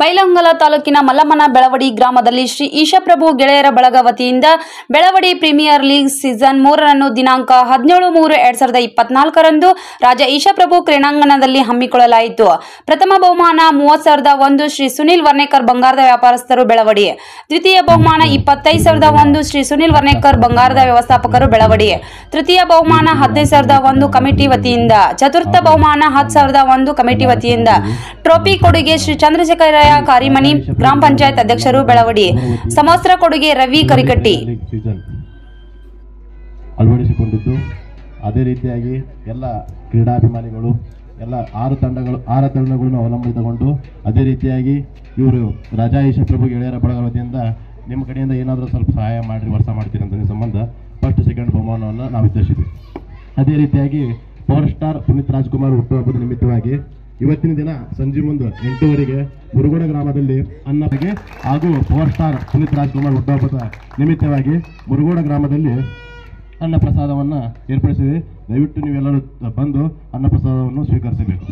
ಬೈಲಹೊಂಗಲ ತಾಲೂಕಿನ ಮಲ್ಲಮ್ಮನ ಬೆಳವಡಿ ಗ್ರಾಮದಲ್ಲಿ ಶ್ರೀ ಈಶಪ್ರಭು ಗೆಳೆಯರ ಬಳಗ ವತಿಯಿಂದ ಬೆಳವಡಿ ಪ್ರೀಮಿಯರ್ ಲೀಗ್ ಸೀಸನ್ 3 ದಿನಾಂಕ 17-3-2024 ರಾಜ ಈಶಪ್ರಭು ಕ್ರೀಡಾಂಗಣದಲ್ಲಿ ಹಮ್ಮಿಕೊಳ್ಳಲಾಯಿತು. ಪ್ರಥಮ ಬಹುಮಾನ 30,001 ಶ್ರೀ ಸುನಿಲ್ ವರ್ಣೇಕರ್ ಬಂಗಾರದ ವ್ಯಾಪಾರಸ್ಥರು ಬೆಳವಡಿ. ದ್ವಿತೀಯ ಬಹುಮಾನ 25,001 ಶ್ರೀ ಸುನಿಲ್ ವರ್ಣೇಕರ್ ಬಂಗಾರದ ವ್ಯವಸ್ಥಾಪಕರು ಬೆಳವಡಿ. ತೃತೀಯ ಬಹುಮಾನ 15,001 ಕಮಿಟಿ ವತಿಯಿಂದ. ಚತುರ್ಥ ಬಹುಮಾನ 10,001 ಕಮಿಟಿ ವತಿಯಿಂದ. ಟ್ರೋಫಿ ಕೊಡುಗೆ ಶ್ರೀ ಚಂದ್ರಶೇಖರ ಕಾರಿಮನಿ ಗ್ರಾಮ ಪಂಚಾಯತ್ ಅಧ್ಯಕ್ಷರು ಬೆಳವಡಿ. ಸಮವಸ್ತ್ರ ಕೊಡುಗೆ ರವಿ ಕರಿಕಟ್ಟಿ. ಅಳವಡಿಸಿಕೊಂಡಿದ್ದು ಅದೇ ರೀತಿಯಾಗಿ ಎಲ್ಲ ಕ್ರೀಡಾಭಿಮಾನಿಗಳು ಎಲ್ಲ 6 ತಂಡಗಳನ್ನು ಅವಲಂಬಿತಗೊಂಡು ಅದೇ ರೀತಿಯಾಗಿ ಇವರು ರಾಜಾ ಈಶಪ್ರಭು ಗೆಳೆಯರ ಬಳಗ ವತಿಯಿಂದ ನಿಮ್ಮ ಕಡೆಯಿಂದ ಏನಾದರೂ ಸ್ವಲ್ಪ ಸಹಾಯ ಮಾಡಿರಿ ವರ್ಷ ಮಾಡ್ತೀರಿ ಅಂತ ಸಂಬಂಧ ಫಸ್ಟ್ ಸೆಕೆಂಡ್ ಬಹುಮಾನವನ್ನು ನಾವು ವಿತರಿಸಿದ್ವಿ. ಅದೇ ರೀತಿಯಾಗಿ ಪವರ್ ಸ್ಟಾರ್ ಪುನೀತ್ ರಾಜ್ಕುಮಾರ್ ಹುಟ್ಟುಹಬ್ಬದ ನಿಮಿತ್ತವಾಗಿ ಇವತ್ತಿನ ದಿನ ಸಂಜೆ ಮುಂದೆ 8 ಮುರುಗೋಡ ಗ್ರಾಮದಲ್ಲಿ ಅನ್ನಕ್ಕೆ ಹಾಗೂ ಪವರ್ ಸ್ಟಾರ್ ಪುನೀತ್ ರಾಜ್ಕುಮಾರ್ ಹುಟ್ಟುಹಬ್ಬದ ನಿಮಿತ್ತವಾಗಿ ಮುರುಗೋಡ ಗ್ರಾಮದಲ್ಲಿ ಅನ್ನ ಪ್ರಸಾದವನ್ನು ಏರ್ಪಡಿಸಿದೆ. ದಯವಿಟ್ಟು ನೀವೆಲ್ಲರೂ ಬಂದು ಅನ್ನ ಪ್ರಸಾದವನ್ನು ಸ್ವೀಕರಿಸಬೇಕು.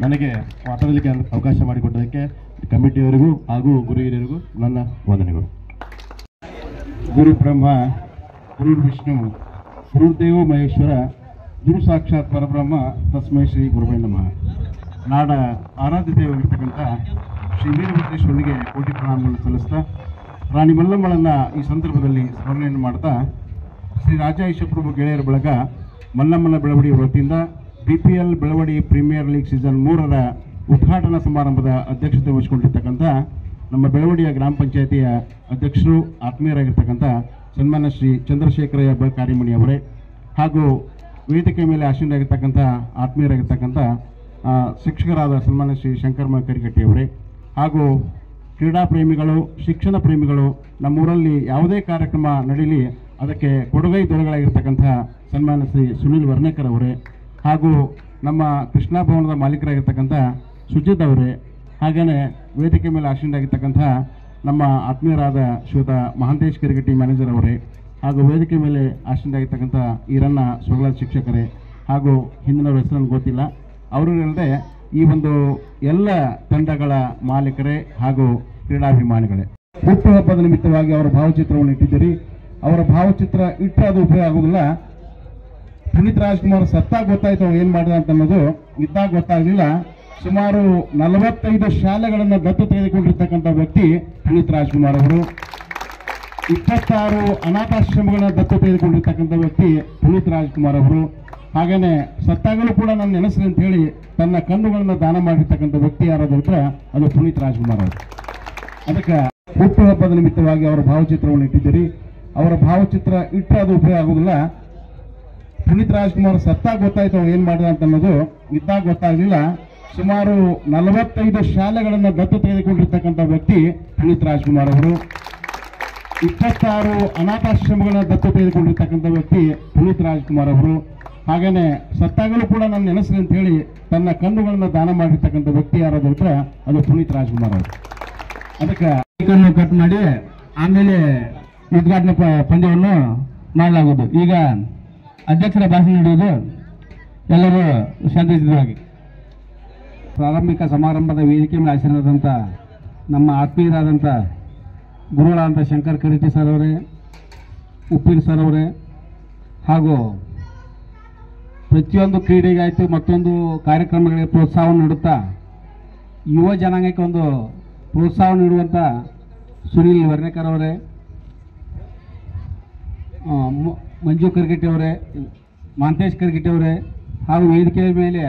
ನನಗೆ ಮಾತಾಡಲಿಕ್ಕೆ ಅವಕಾಶ ಮಾಡಿಕೊಟ್ಟದಕ್ಕೆ ಕಮಿಟಿಯವರಿಗೂ ಹಾಗೂ ಗುರು ಹಿರಿಯರಿಗೂ ನನ್ನ ವಂದನೆಗಳು. ಗುರು ಬ್ರಹ್ಮ ಗುರು ವಿಷ್ಣು ಗುರುದೇವ ಮಹೇಶ್ವರ ಗುರು ಸಾಕ್ಷಾತ್ ಪರಬ್ರಹ್ಮ ತಸ್ಮೈ ಶ್ರೀ ಗುರುವೇ ನಮಃ. ನಾಡ ಆರಾಧ್ಯ ದೇವರಾಗಿರ್ತಕ್ಕಂಥ ಶ್ರೀ ವೀರಭದ್ರೇಶ್ವರನಿಗೆ ಕೋಟಿ ಪ್ರಣಾಮಗಳನ್ನು ಸಲ್ಲಿಸ್ತಾ ರಾಣಿ ಮಲ್ಲಮ್ಮಳನ್ನು ಈ ಸಂದರ್ಭದಲ್ಲಿ ಸ್ಮರಣೆಯನ್ನು ಮಾಡ್ತಾ ಶ್ರೀ ರಾಜಾ ಈಶಪ್ರಭು ಗೆಳೆಯರ ಬಳಗ ಮಲ್ಲಮ್ಮನ ಬೆಳವಡಿ ವತಿಯಿಂದ BPL Belavadi premier league season 3 ಉದ್ಘಾಟನಾ ಸಮಾರಂಭದ ಅಧ್ಯಕ್ಷತೆ ವಹಿಸಿಕೊಂಡಿರ್ತಕ್ಕಂಥ ನಮ್ಮ ಬೆಳವಡಿಯ ಗ್ರಾಮ ಪಂಚಾಯತಿಯ ಅಧ್ಯಕ್ಷರು ಆತ್ಮೀಯರಾಗಿರ್ತಕ್ಕಂಥ ಸನ್ಮಾನ್ಯ ಶ್ರೀ ಚಂದ್ರಶೇಖರ ಕಾರಿಮಣಿ ಅವರೇ ಹಾಗೂ ವೇದಿಕೆ ಮೇಲೆ ಆಸೀನರಾಗಿರ್ತಕ್ಕಂಥ ಆತ್ಮೀಯರಾಗಿರ್ತಕ್ಕಂಥ ಶಿಕ್ಷಕರಾದ ಸನ್ಮಾನ್ಯ ಶ್ರೀ ಶಂಕರ್ ಕರಿಕಟ್ಟಿ ಅವರೇ ಹಾಗೂ ಕ್ರೀಡಾ ಪ್ರೇಮಿಗಳು ಶಿಕ್ಷಣ ಪ್ರೇಮಿಗಳು ನಮ್ಮೂರಲ್ಲಿ ಯಾವುದೇ ಕಾರ್ಯಕ್ರಮ ನಡೀಲಿ ಅದಕ್ಕೆ ಕೊಡುಗೈ ದೊರೆಗಳಾಗಿರ್ತಕ್ಕಂಥ ಸನ್ಮಾನ್ಯ ಶ್ರೀ ಸುನಿಲ್ ವರ್ಣೇಕರ್ ಅವರೇ ಹಾಗೂ ನಮ್ಮ ಕೃಷ್ಣಾ ಭವನದ ಮಾಲೀಕರಾಗಿರ್ತಕ್ಕಂಥ ಸುಜಿತ್ ಅವರೇ ಹಾಗೆಯೇ ವೇದಿಕೆ ಮೇಲೆ ಆಸೀನರಾಗಿರ್ತಕ್ಕಂಥ ನಮ್ಮ ಆತ್ಮೀಯರಾದ ಶ್ರೀಯುತ ಮಹಾಂತೇಶ್ ಕರಿಗಟ್ಟಿ ಮ್ಯಾನೇಜರ್ ಅವರೇ ಹಾಗೂ ವೇದಿಕೆ ಮೇಲೆ ಆಸೀನರಾಗಿರ್ತಕ್ಕಂಥ ಈರಣ್ಣ ಸೊಗಲ ಶಿಕ್ಷಕರೇ ಹಾಗೂ ಹಿಂದಿನವರ ಹೆಸರನ್ನು ಗೊತ್ತಿಲ್ಲ ಅವರಲ್ಲದೆ ಈ ಒಂದು ಎಲ್ಲ ತಂಡಗಳ ಮಾಲೀಕರೇ ಹಾಗೂ ಕ್ರೀಡಾಭಿಮಾನಿಗಳೇ ಹುಟ್ಟುಹಬ್ಬದ ನಿಮಿತ್ತವಾಗಿ ಅವರ ಭಾವಚಿತ್ರವನ್ನು ಇಟ್ಟಿದ್ದೀರಿ. ಅವರ ಭಾವಚಿತ್ರ ಇಟ್ಟರೆ ಅದು ಉಪಯೋಗ ಆಗುವುದಿಲ್ಲ. ಪುನೀತ್ ರಾಜ್ಕುಮಾರ್ ಸತ್ತಾಗ ಗೊತ್ತಾಯ್ತು ಅವ್ರು ಏನು ಮಾಡಿದ ಅಂತ ಅನ್ನೋದು, ಇದ್ದಾಗ ಗೊತ್ತಾಗಲಿಲ್ಲ. ಸುಮಾರು 45 ಶಾಲೆಗಳನ್ನು ದತ್ತು ತೆಗೆದುಕೊಂಡಿರ್ತಕ್ಕಂಥ ವ್ಯಕ್ತಿ ಪುನೀತ್ ರಾಜ್ಕುಮಾರ್ ಅವರು. 26 ಅನಾಥಾಶ್ರಮಗಳನ್ನ ದತ್ತು ತೆಗೆದುಕೊಂಡಿರ್ತಕ್ಕಂಥ ವ್ಯಕ್ತಿ ಪುನೀತ್ ರಾಜ್ಕುಮಾರ್ ಅವರು. ಹಾಗೇನೆ ಸತ್ತಾಗಲೂ ಕೂಡ ನನ್ನ ನೆನೆಸ್ರಿ ಅಂತ ಹೇಳಿ ತನ್ನ ಕಣ್ಣುಗಳನ್ನು ದಾನ ಮಾಡಿರ್ತಕ್ಕಂಥ ವ್ಯಕ್ತಿ ಯಾರಾದ್ರೂ ಇದ್ರೆ ಅದು ಪುನೀತ್ ರಾಜ್ಕುಮಾರ್ ಅವರು. ಅದಕ್ಕೆ ಹುಟ್ಟುಹಬ್ಬದ ನಿಮಿತ್ತವಾಗಿ ಅವರ ಭಾವಚಿತ್ರವನ್ನು ಇಟ್ಟಿದ್ದೀರಿ. ಅವರ ಭಾವಚಿತ್ರ ಇಟ್ಟರೆ ಅದು ಉಪಯೋಗ ಆಗುವುದಿಲ್ಲ. ಪುನೀತ್ ರಾಜ್ಕುಮಾರ್ ಸತ್ತಾಗ ಗೊತ್ತಾಯ್ತು ಅವ್ರು ಏನು ಮಾಡಿದ ಅಂತ ಅನ್ನೋದು, ಇದ್ದಾಗ ಗೊತ್ತಾಗಲಿಲ್ಲ. ಸುಮಾರು 45 ಶಾಲೆಗಳನ್ನು ದತ್ತು ತೆಗೆದುಕೊಂಡಿರ್ತಕ್ಕಂಥ ವ್ಯಕ್ತಿ ಪುನೀತ್ ರಾಜ್ಕುಮಾರ್ ಅವರು. 26 ಅನಾಥಾಶ್ರಮಗಳನ್ನ ದತ್ತು ತೆಗೆದುಕೊಂಡಿರ್ತಕ್ಕಂಥ ವ್ಯಕ್ತಿ ಪುನೀತ್ ರಾಜ್ಕುಮಾರ್ ಅವರು. ಹಾಗೇನೆ ಸತ್ತಾಗಲೂ ಕೂಡ ನನ್ನ ನೆನೆಸ್ರಿ ಅಂತ ಹೇಳಿ ತನ್ನ ಕಣ್ಣುಗಳನ್ನು ದಾನ ಮಾಡಿರ್ತಕ್ಕಂಥ ವ್ಯಕ್ತಿ ಯಾರಾದ್ರೂ ಇದ್ರೆ ಅದು ಪುನೀತ್ ರಾಜ್ಕುಮಾರ್ ಅವರು. ಅದಕ್ಕೆ ಕಟ್ ಮಾಡಿ ಆಮೇಲೆ ಉದ್ಘಾಟನಾ ಪಂದ್ಯವನ್ನು ಮಾಡಲಾಗುವುದು. ಈಗ ಅಧ್ಯಕ್ಷರ ಭಾಷಣ ನೀಡುವುದು ಎಲ್ಲರೂ ಶಾಂತಿಯುತವಾಗಿ. ಪ್ರಾರಂಭಿಕ ಸಮಾರಂಭದ ವೇದಿಕೆ ಮೇಲೆ ಆಸೀನರಾದಂಥ ನಮ್ಮ ಆತ್ಮೀಯರಾದಂಥ ಗುರುಗಳಾದಂಥ ಶಂಕರ್ ಕರಿಟಿ ಸರ್ ಅವರೇ, ಉಪ್ಪಿನ ಸರ್ ಅವರೇ ಹಾಗೂ ಪ್ರತಿಯೊಂದು ಕ್ರೀಡೆಗಾಯಿತು ಮತ್ತೊಂದು ಕಾರ್ಯಕ್ರಮಗಳಿಗೆ ಪ್ರೋತ್ಸಾಹವನ್ನು ನೀಡುತ್ತಾ ಯುವ ಜನಾಂಗಕ್ಕೆ ಒಂದು ಪ್ರೋತ್ಸಾಹ ನೀಡುವಂಥ ಸುನಿಲ್ ವರ್ಣೇಕರ್ ಅವರೇ, ಮಂಜು ಕರ್ಗಿಟ್ಟಿ ಅವರೇ, ಮಹಾಂತೇಶ್ ಕರ್ಗಿಟ್ಟಿ ಅವರೇ ಹಾಗೂ ವೇದಿಕೆಯ ಮೇಲೆ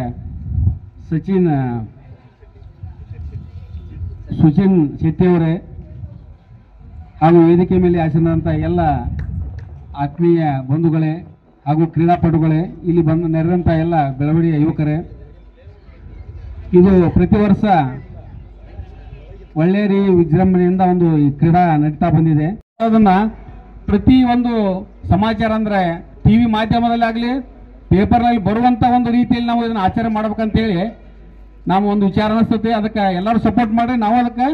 ಸುಚಿನ್ ಶೆಟ್ಟಿ ಅವರೇ ಹಾಗೂ ವೇದಿಕೆ ಮೇಲೆ ಆಸೀನರಾದಂಥ ಎಲ್ಲ ಆತ್ಮೀಯ ಬಂಧುಗಳೇ ಹಾಗೂ ಕ್ರೀಡಾಪಟುಗಳೇ, ಇಲ್ಲಿ ಬಂದು ನೆರೆದಂಥ ಎಲ್ಲ ಬೆಳವಡಿಯ ಯುವಕರೇ, ಇದು ಪ್ರತಿ ವರ್ಷ ಒಳ್ಳೆಯ ವಿಜೃಂಭಣೆಯಿಂದ ಒಂದು ಕ್ರೀಡಾ ನಡೀತಾ ಬಂದಿದೆ. ಅದನ್ನ ಪ್ರತಿ ಒಂದು ಸಮಾಚಾರ ಅಂದ್ರೆ ಟಿವಿ ಮಾಧ್ಯಮದಲ್ಲಾಗಲಿ ಪೇಪರ್ನಲ್ಲಿ ಬರುವಂತ ಒಂದು ರೀತಿಯಲ್ಲಿ ನಾವು ಇದನ್ನ ಆಚರಣೆ ಮಾಡ್ಬೇಕಂತೇಳಿ ನಾವು ಒಂದು ವಿಚಾರ ಅನಿಸ್ತದೆ. ಅದಕ್ಕೆ ಎಲ್ಲರೂ ಸಪೋರ್ಟ್ ಮಾಡಿ ನಾವು ಅದಕ್ಕೆ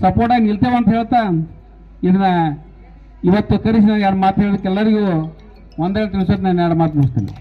ಸಪೋರ್ಟ್ ಆಗಿ ನಿಲ್ತೇವೆ ಅಂತ ಹೇಳ್ತಾ ಇದನ್ನ ಇವತ್ತು ಕರೆಸಿ ನಾನು 2 ಮಾತು ಹೇಳೋದಕ್ಕೆ ಎಲ್ಲರಿಗೂ ಒಂದೆರಡು ನಿಮಿಷಕ್ಕೆ ನಾನು 2 ಮಾತು ಮುಗಿಸ್ತೇನೆ.